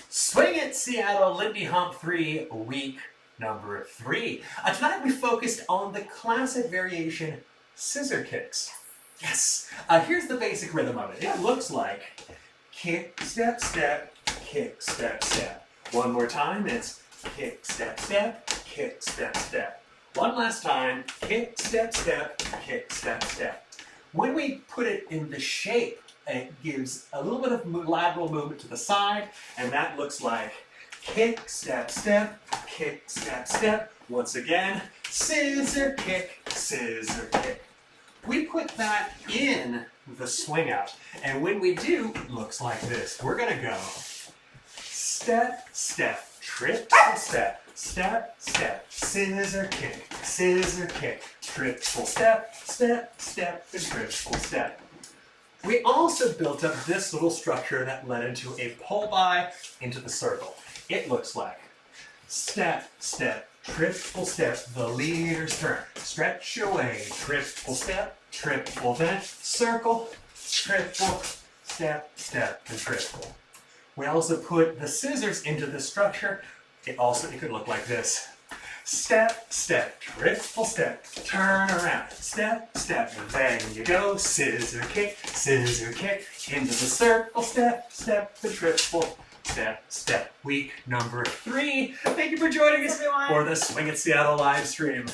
Swing It Seattle Lindy Hop 3, week number 3. Tonight we focused on the classic variation, scissor kicks. Yes! Here's the basic rhythm of it. It looks like kick, step, step, kick, step, step. One more time, it's kick, step, step, kick, step, step. One last time, kick, step, step, kick, step, step. When we put it in the shape, it gives a little bit of lateral movement to the side, and that looks like kick, step, step, kick, step, step. Once again, scissor kick, scissor kick. We put that in the swing out, and when we do, it looks like this. We're gonna go step, step, triple step, step, step, scissor kick, triple step, step, step, and triple step. We also built up this little structure that led into a pull-by into the circle. It looks like step, step, triple step, the leader's turn. Stretch away, triple step, triple vent, circle, triple, step, step, and triple. We also put the scissors into the structure. It could look like this. Step, step, triple step, turn around, step, step, then you go, scissor kick, into the circle, step, step, and triple, step, step. Week number 3. Thank you for joining us for the Swing It Seattle live stream.